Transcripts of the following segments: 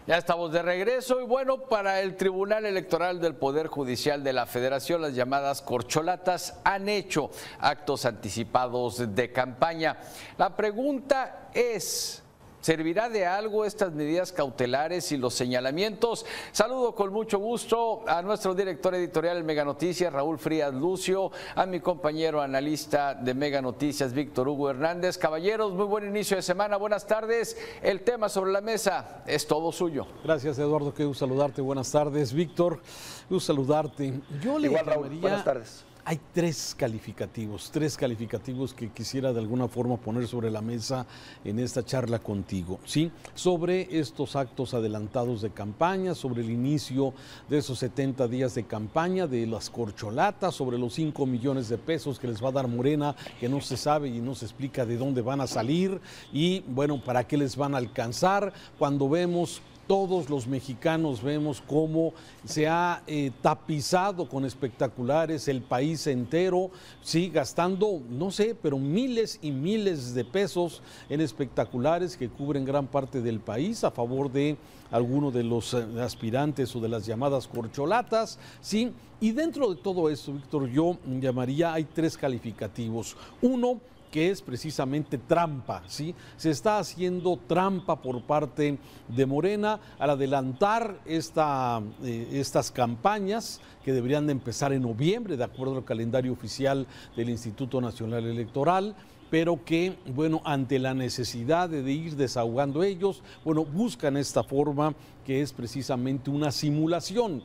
Ya estamos de regreso y bueno, para el Tribunal Electoral del Poder Judicial de la Federación, las llamadas corcholatas han hecho actos anticipados de campaña. La pregunta es, ¿servirá de algo estas medidas cautelares y los señalamientos? Saludo con mucho gusto a nuestro director editorial de Mega Noticias, Raúl Frías Lucio, a mi compañero analista de Mega Noticias, Víctor Hugo Hernández. Caballeros, muy buen inicio de semana, buenas tardes. El tema sobre la mesa es todo suyo. Gracias, Eduardo, qué gusto saludarte. Buenas tardes, Víctor, qué gusto saludarte. Yo le Igual, Raúl, buenas tardes. Hay tres calificativos que quisiera de alguna forma poner sobre la mesa en esta charla contigo, ¿sí? Sobre estos actos adelantados de campaña, sobre el inicio de esos 70 días de campaña, de las corcholatas, sobre los 5 millones de pesos que les va a dar Morena, que no se sabe y no se explica de dónde van a salir y, bueno, para qué les van a alcanzar, cuando vemos... Todos los mexicanos vemos cómo se ha tapizado con espectaculares el país entero, sí, gastando, no sé, pero miles y miles de pesos en espectaculares que cubren gran parte del país a favor de alguno de los aspirantes o de las llamadas corcholatas, sí. Y dentro de todo esto, Víctor, yo llamaría, hay tres calificativos. Uno, que es precisamente trampa, ¿sí? Se está haciendo trampa por parte de Morena al adelantar estas campañas que deberían de empezar en noviembre, de acuerdo al calendario oficial del Instituto Nacional Electoral, pero que, bueno, ante la necesidad de ir desahogando ellos, bueno, buscan esta forma que es precisamente una simulación,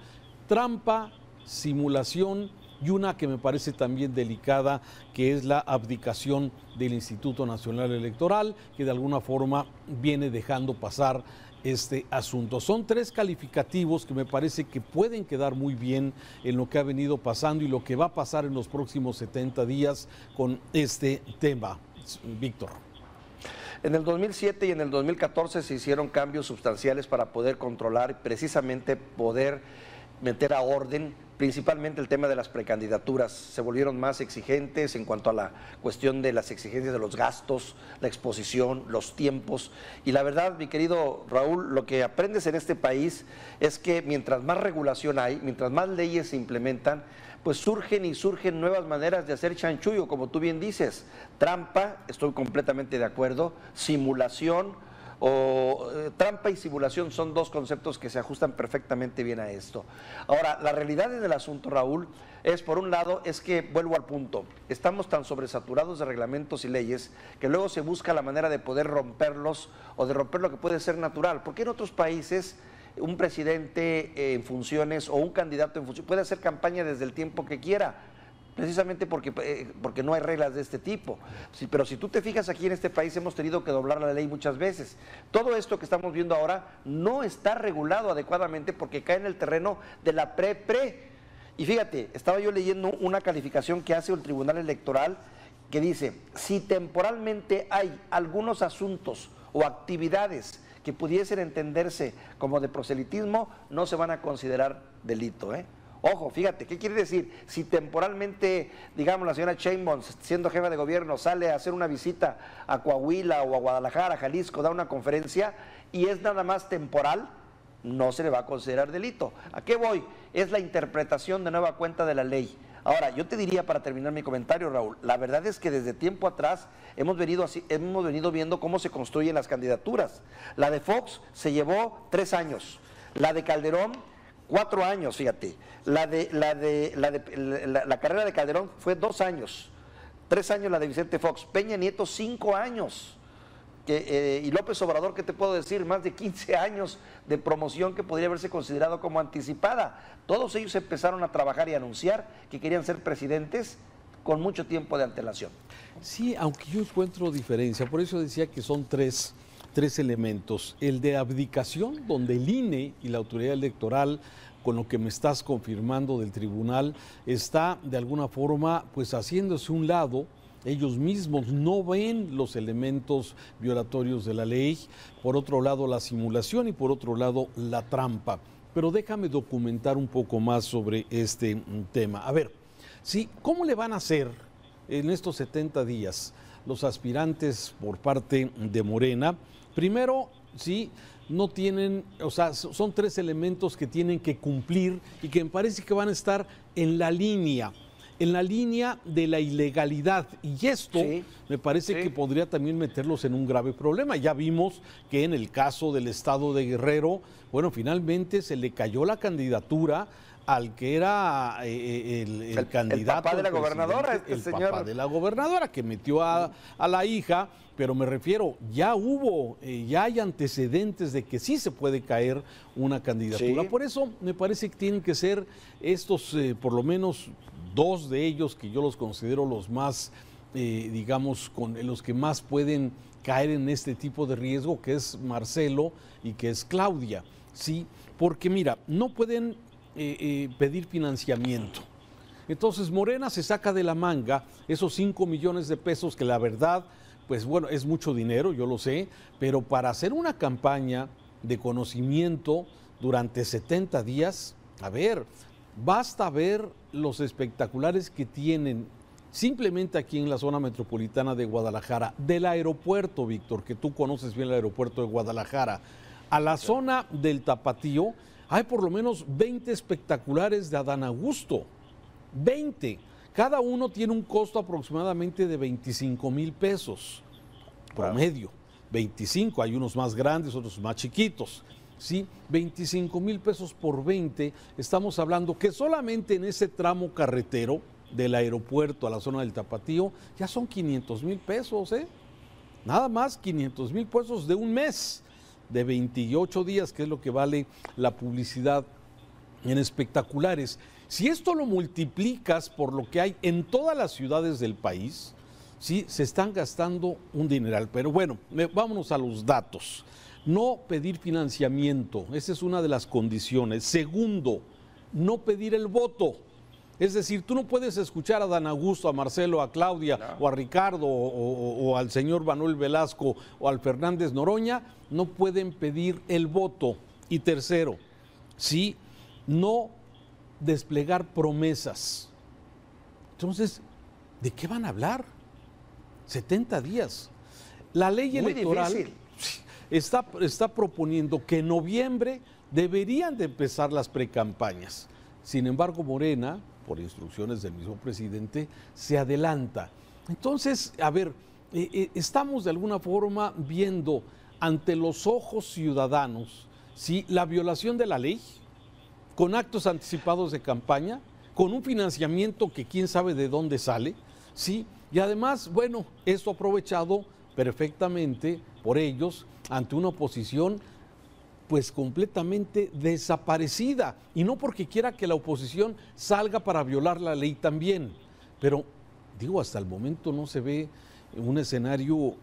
trampa, simulación, y una que me parece también delicada, que es la abdicación del Instituto Nacional Electoral, que de alguna forma viene dejando pasar este asunto. Son tres calificativos que me parece que pueden quedar muy bien en lo que ha venido pasando y lo que va a pasar en los próximos 70 días con este tema. Víctor. En el 2007 y en el 2014 se hicieron cambios sustanciales para poder controlar y precisamente poder meter a orden principalmente el tema de las precandidaturas. Se volvieron más exigentes en cuanto a la cuestión de las exigencias de los gastos, la exposición, los tiempos. Y la verdad, mi querido Raúl, lo que aprendes en este país es que mientras más regulación hay, mientras más leyes se implementan, pues surgen nuevas maneras de hacer chanchullo, como tú bien dices. Trampa, estoy completamente de acuerdo, simulación, trampa y simulación son dos conceptos que se ajustan perfectamente bien a esto. Ahora, la realidad del asunto, Raúl, es por un lado, es que, vuelvo al punto, estamos tan sobresaturados de reglamentos y leyes que luego se busca la manera de poder romperlos o de romper lo que puede ser natural, porque en otros países un presidente en funciones o un candidato en funciones puede hacer campaña desde el tiempo que quiera, precisamente porque no hay reglas de este tipo. Sí, pero si tú te fijas, aquí en este país hemos tenido que doblar la ley muchas veces. Todo esto que estamos viendo ahora no está regulado adecuadamente porque cae en el terreno de la pre-pre. Y fíjate, estaba yo leyendo una calificación que hace el Tribunal Electoral que dice, si temporalmente hay algunos asuntos o actividades que pudiesen entenderse como de proselitismo, no se van a considerar delito, ¿eh? Ojo, fíjate, ¿qué quiere decir? Si temporalmente, digamos, la señora Sheinbaum, siendo jefa de gobierno, sale a hacer una visita a Coahuila o a Guadalajara, a Jalisco, da una conferencia y es nada más temporal, no se le va a considerar delito. ¿A qué voy? Es la interpretación de nueva cuenta de la ley. Ahora, yo te diría, para terminar mi comentario, Raúl, la verdad es que desde tiempo atrás hemos venido viendo cómo se construyen las candidaturas. La de Fox se llevó 3 años, la de Calderón 4 años, fíjate. La carrera de Calderón fue 2 años. 3 años la de Vicente Fox. Peña Nieto 5 años. Y López Obrador, ¿qué te puedo decir? Más de 15 años de promoción que podría haberse considerado como anticipada. Todos ellos empezaron a trabajar y a anunciar que querían ser presidentes con mucho tiempo de antelación. Sí, aunque yo encuentro diferencia. Por eso decía que son tres elementos. El de abdicación, donde el INE y la autoridad electoral, con lo que me estás confirmando del tribunal, está de alguna forma pues haciéndose un lado. Ellos mismos no ven los elementos violatorios de la ley. Por otro lado, la simulación y por otro lado, la trampa. Pero déjame documentar un poco más sobre este tema. A ver, sí, ¿cómo le van a hacer en estos 70 días los aspirantes por parte de Morena? Primero, ¿sí? No tienen, o sea, son 3 elementos que tienen que cumplir y que me parece que van a estar en la línea de la ilegalidad. Y esto me parece que podría también meterlos en un grave problema. Ya vimos que en el caso del estado de Guerrero, bueno, finalmente se le cayó la candidatura al que era el candidato. El papá de la gobernadora, el papá de la gobernadora, que metió a la hija, pero me refiero, ya hay antecedentes de que sí se puede caer una candidatura. Sí. Por eso me parece que tienen que ser estos, por lo menos 2 de ellos, que yo los considero los más, digamos, los que más pueden caer en este tipo de riesgo, que es Marcelo y que es Claudia, ¿sí? Porque mira, no pueden pedir financiamiento. Entonces Morena se saca de la manga esos 5 millones de pesos que la verdad, pues bueno, es mucho dinero, yo lo sé, pero para hacer una campaña de conocimiento durante 70 días, a ver, basta ver los espectaculares que tienen simplemente aquí en la zona metropolitana de Guadalajara, del aeropuerto, Víctor, que tú conoces bien el aeropuerto de Guadalajara, a la zona del Tapatío, hay por lo menos 20 espectaculares de Adán Augusto, 20. Cada uno tiene un costo aproximadamente de 25,000 pesos, promedio, 25, hay unos más grandes, otros más chiquitos, ¿sí? 25,000 pesos por 20, estamos hablando que solamente en ese tramo carretero del aeropuerto a la zona del Tapatío ya son 500,000 pesos, nada más 500,000 pesos de un mes, de 28 días, que es lo que vale la publicidad en espectaculares. Si esto lo multiplicas por lo que hay en todas las ciudades del país, sí, se están gastando un dineral. Pero bueno, vámonos a los datos. No pedir financiamiento, esa es una de las condiciones. Segundo, no pedir el voto. Es decir, tú no puedes escuchar a Adán Augusto, a Marcelo, a Claudia, o a Ricardo, o al señor Manuel Velasco, o al Fernández Noroña, no pueden pedir el voto. Y tercero, sí, no desplegar promesas. Entonces, ¿de qué van a hablar? 70 días. La ley electoral está proponiendo que en noviembre deberían de empezar las precampañas. Sin embargo, Morena, por instrucciones del mismo presidente, se adelanta. Entonces, a ver, estamos de alguna forma viendo ante los ojos ciudadanos, ¿sí?, la violación de la ley, con actos anticipados de campaña, con un financiamiento que quién sabe de dónde sale, ¿sí? Y además, bueno, esto aprovechado perfectamente por ellos ante una oposición pues completamente desaparecida, y no porque quiera que la oposición salga para violar la ley también, pero digo, hasta el momento no se ve un escenario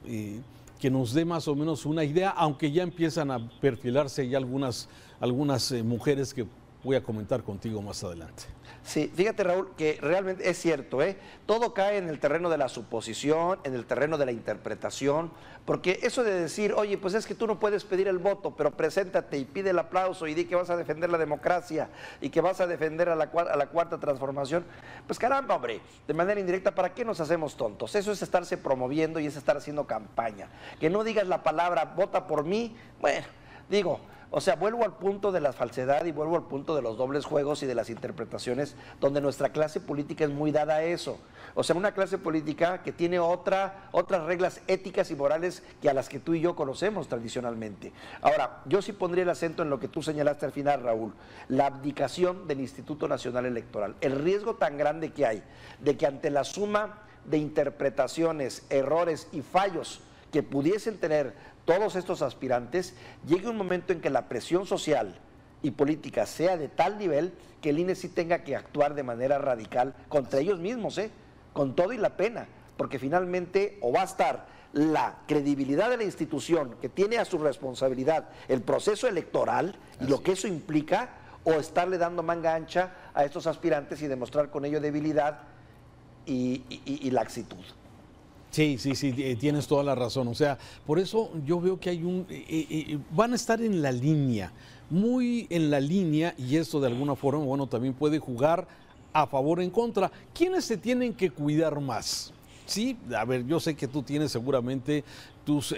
que nos dé más o menos una idea, aunque ya empiezan a perfilarse ya algunas mujeres que voy a comentar contigo más adelante. Sí, fíjate, Raúl, que realmente es cierto, todo cae en el terreno de la suposición, en el terreno de la interpretación, porque eso de decir, oye, pues es que tú no puedes pedir el voto, pero preséntate y pide el aplauso y di que vas a defender la democracia y que vas a defender a la cuarta transformación, pues caramba, hombre, de manera indirecta, ¿para qué nos hacemos tontos? Eso es estarse promoviendo y es estar haciendo campaña. Que no digas la palabra, vota por mí, bueno, digo... O sea, vuelvo al punto de la falsedad y vuelvo al punto de los dobles juegos y de las interpretaciones, donde nuestra clase política es muy dada a eso. O sea, una clase política que tiene otras reglas éticas y morales que a las que tú y yo conocemos tradicionalmente. Ahora, yo sí pondría el acento en lo que tú señalaste al final, Raúl, la abdicación del Instituto Nacional Electoral. El riesgo tan grande que hay de que ante la suma de interpretaciones, errores y fallos que pudiesen tener todos estos aspirantes, llegue un momento en que la presión social y política sea de tal nivel que el INE sí tenga que actuar de manera radical contra ellos mismos, con todo y la pena, porque finalmente o va a estar la credibilidad de la institución que tiene a su responsabilidad el proceso electoral y lo que eso implica, o estarle dando manga ancha a estos aspirantes y demostrar con ello debilidad y laxitud. Sí, tienes toda la razón. O sea, por eso yo veo que van a estar en la línea, muy en la línea, y esto de alguna forma, bueno, también puede jugar a favor o en contra. ¿Quiénes se tienen que cuidar más? Sí, a ver, yo sé que tú tienes seguramente tus,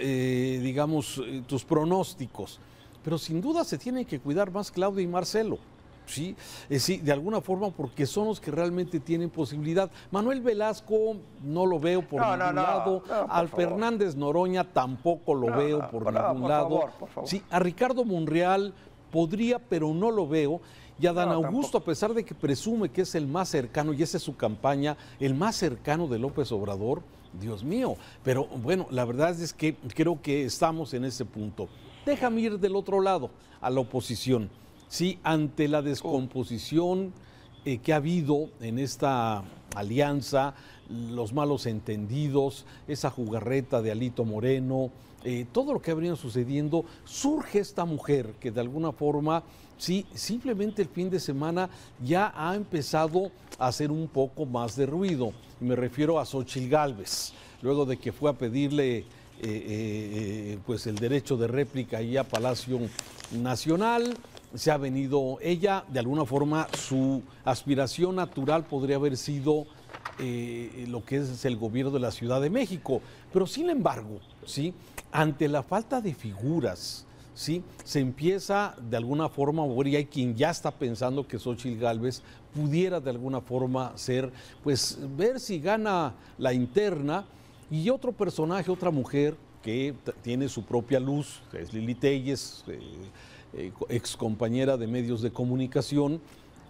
tus pronósticos, pero sin duda se tienen que cuidar más Claudia y Marcelo. Sí, sí, de alguna forma porque son los que realmente tienen posibilidad. Manuel Velasco no lo veo por ningún lado, al Fernández Noroña tampoco lo veo por ningún lado. Por favor. Sí, a Ricardo Monreal podría, pero no lo veo. Y a Dan Augusto, a pesar de que presume que es el más cercano, y esa es su campaña, el más cercano de López Obrador, Dios mío. Pero bueno, la verdad es que creo que estamos en ese punto. Déjame ir del otro lado, a la oposición. Sí, ante la descomposición que ha habido en esta alianza, los malos entendidos, esa jugarreta de Alito Moreno, todo lo que ha venido sucediendo, surge esta mujer que de alguna forma, sí, simplemente el fin de semana ya ha empezado a hacer un poco más de ruido. Me refiero a Xóchitl Gálvez, luego de que fue a pedirle pues el derecho de réplica ahí a Palacio Nacional. Se ha venido ella, de alguna forma, su aspiración natural podría haber sido lo que es el gobierno de la Ciudad de México. Pero sin embargo, ¿sí?, ante la falta de figuras, ¿sí?, se empieza de alguna forma a mover, y hay quien ya está pensando que Xóchitl Gálvez pudiera de alguna forma ser, pues, ver si gana la interna. Y otro personaje, otra mujer que tiene su propia luz, que es Lili Téllez, ex compañera de medios de comunicación,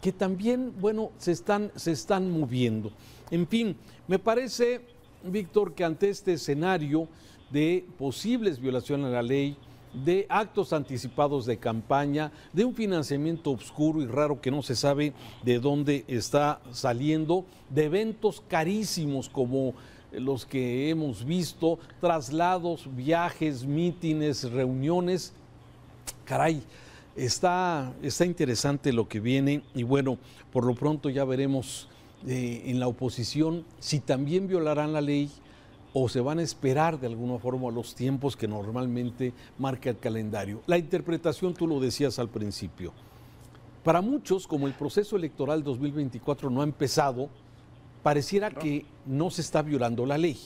que también, bueno, se están moviendo. En fin, me parece, Víctor, que ante este escenario de posibles violaciones a la ley, de actos anticipados de campaña, de un financiamiento oscuro y raro que no se sabe de dónde está saliendo, de eventos carísimos como los que hemos visto, traslados, viajes, mítines, reuniones. Caray, está interesante lo que viene, y bueno, por lo pronto ya veremos en la oposición si también violarán la ley o se van a esperar de alguna forma los tiempos que normalmente marca el calendario. La interpretación, tú lo decías al principio, para muchos, como el proceso electoral 2024 no ha empezado, pareciera que no se está violando la ley.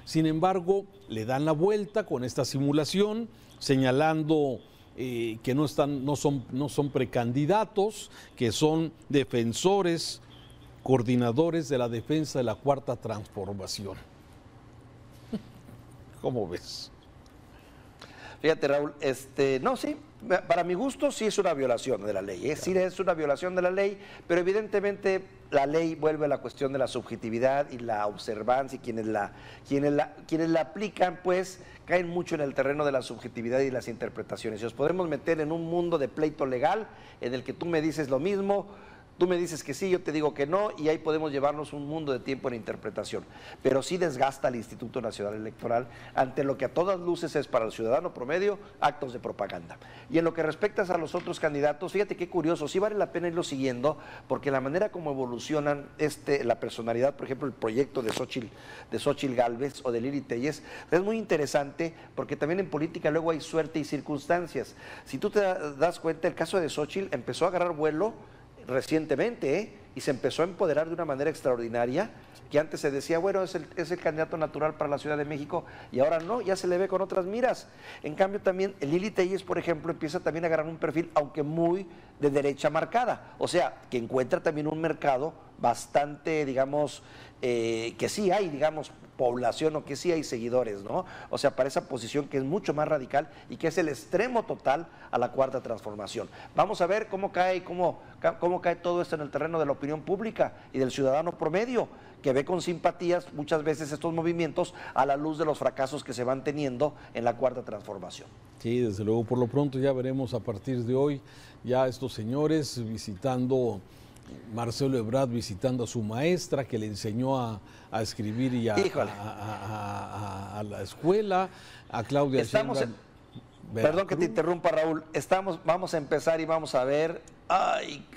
Sin embargo, le dan la vuelta con esta simulación, señalando que no son precandidatos, que son defensores, coordinadores de la defensa de la Cuarta Transformación. ¿Cómo ves? Fíjate, Raúl, no, sí, para mi gusto sí es una violación de la ley, sí es una violación de la ley, pero evidentemente la ley vuelve a la cuestión de la subjetividad y la observancia, y quienes la aplican, pues caen mucho en el terreno de la subjetividad y las interpretaciones. Y nos podemos meter en un mundo de pleito legal en el que tú me dices lo mismo, tú me dices que sí, yo te digo que no, y ahí podemos llevarnos un mundo de tiempo en interpretación. Pero sí desgasta al Instituto Nacional Electoral ante lo que a todas luces es para el ciudadano promedio actos de propaganda. Y en lo que respecta a los otros candidatos, fíjate qué curioso, sí vale la pena irlo siguiendo, porque la manera como evolucionan la personalidad, por ejemplo, el proyecto de Xóchitl Gálvez o de Lili Téllez, es muy interesante, porque también en política luego hay suerte y circunstancias. Si tú te das cuenta, el caso de Xóchitl empezó a agarrar vuelo recientemente, y se empezó a empoderar de una manera extraordinaria, que antes se decía, bueno, es el candidato natural para la Ciudad de México, y ahora no, ya se le ve con otras miras. En cambio también Lili Téllez, por ejemplo, empieza también a agarrar un perfil, aunque muy de derecha marcada, o sea, que encuentra también un mercado bastante, digamos, que sí hay, digamos, población, o que sí hay seguidores, ¿no? O sea, para esa posición que es mucho más radical y que es el extremo total a la Cuarta Transformación. Vamos a ver cómo cae todo esto en el terreno de la opinión pública y del ciudadano promedio, que ve con simpatías muchas veces estos movimientos a la luz de los fracasos que se van teniendo en la Cuarta Transformación. Sí, desde luego, por lo pronto ya veremos a partir de hoy ya estos señores visitando, Marcelo Ebrard visitando a su maestra que le enseñó a escribir y a la escuela, a Claudia Sheinbaum. Perdón que te interrumpa, Raúl, vamos a empezar y vamos a ver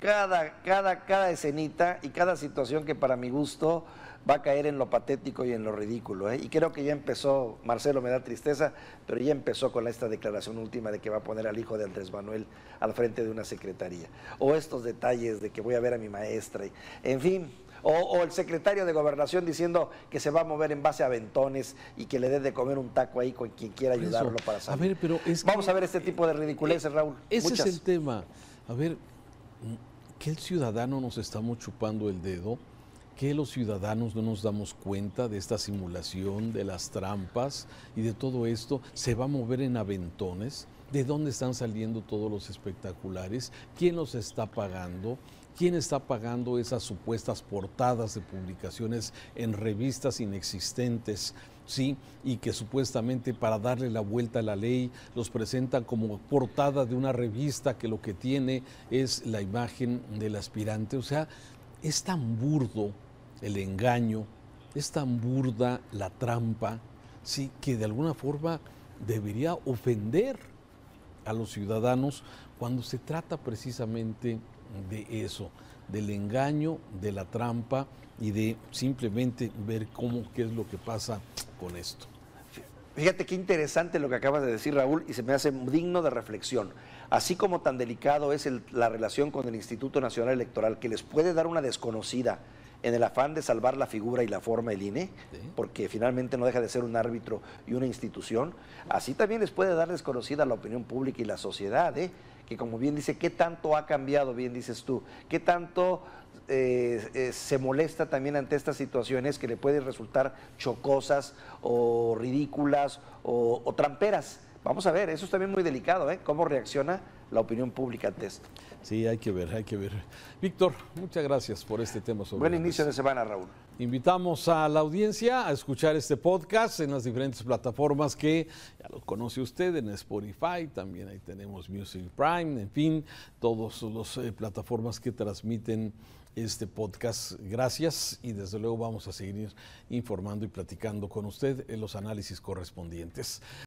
cada escenita y cada situación que para mi gusto va a caer en lo patético y en lo ridículo, ¿eh? Y creo que ya empezó, Marcelo, me da tristeza, pero ya empezó con esta declaración última de que va a poner al hijo de Andrés Manuel al frente de una secretaría, o estos detalles de que voy a ver a mi maestra, en fin, O el secretario de Gobernación diciendo que se va a mover en base a aventones y que le dé de comer un taco ahí con quien quiera ayudarlo para salir. A ver, pero vamos a ver este tipo de ridiculeces, Raúl. Ese Muchas. es el tema. A ver, que el ciudadano nos estamos chupando el dedo, que los ciudadanos no nos damos cuenta de esta simulación, de las trampas y de todo esto, se va a mover en aventones. ¿De dónde están saliendo todos los espectaculares? ¿Quién los está pagando? ¿Quién está pagando esas supuestas portadas de publicaciones en revistas inexistentes? Sí, y que supuestamente para darle la vuelta a la ley los presentan como portada de una revista que lo que tiene es la imagen del aspirante. O sea, es tan burdo el engaño, es tan burda la trampa, sí, que de alguna forma debería ofender a los ciudadanos cuando se trata precisamente de eso, del engaño, de la trampa y de simplemente ver qué es lo que pasa con esto. Fíjate qué interesante lo que acabas de decir, Raúl, y se me hace digno de reflexión. Así como tan delicado es la relación con el Instituto Nacional Electoral, que les puede dar una desconocida en el afán de salvar la figura y la forma del INE, sí, porque finalmente no deja de ser un árbitro y una institución, así también les puede dar desconocida a la opinión pública y la sociedad, que como bien dice, ¿qué tanto ha cambiado? Bien dices tú, ¿qué tanto se molesta también ante estas situaciones que le pueden resultar chocosas o ridículas o tramperas? Vamos a ver, eso es también muy delicado, cómo reacciona la opinión pública ante esto. Sí, hay que ver, hay que ver. Víctor, muchas gracias por este tema. Buen inicio de semana, Raúl. Invitamos a la audiencia a escuchar este podcast en las diferentes plataformas que ya lo conoce usted, en Spotify, también ahí tenemos Music Prime, en fin, todas las plataformas que transmiten este podcast. Gracias y desde luego vamos a seguir informando y platicando con usted en los análisis correspondientes.